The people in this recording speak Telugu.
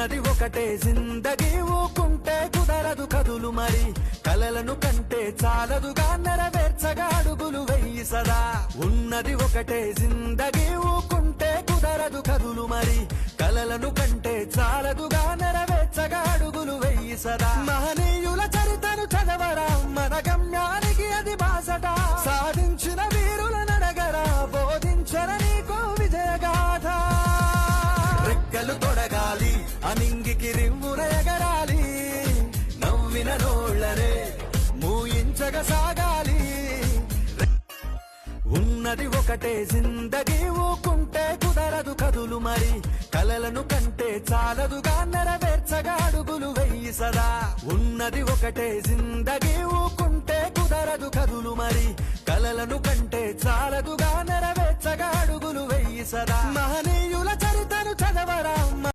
ఉన్నది ఒకటే జిందగీ ఊకుంటే కుదరదు కదులు మరి కలలను కంటే చాలదుగా నెరవేర్చగా అడుగులు వెయ్యి సదా ఉన్నది ఒకటే జిందగీ ఊకుంటే కుదరదు కదులు మరి కలలను కంటే చాలదుగా నెరవేర్చగా అడుగులు వెయ్యి సదా మహనీయుల చరితను చదవరా మన గమ్యానికి అది బాసట సాధించిన వీరుల నడగరా బోధించర నీకో విజయగాథ రెక్కలు తొడగాలి అనింగికి రివ్వున ఎగరాలి నవ్విన నోళ్లనే మూయించగా సాగాలి ఉన్నది ఒకటే జిందగీ ఊకుంటే కుదరదు కదులు మరి కలలను కంటే చాలదుగా నెరవేర్చగా అడుగులు వెయ్యి సదా ఉన్నది ఒకటే జిందగీ ఊకుంటే కుదరదు కదులు మరి కలలను కంటే చాలదుగా నెరవేర్చగా అడుగులు వెయ్యి సదా మహనీయుల చరితను చదవరా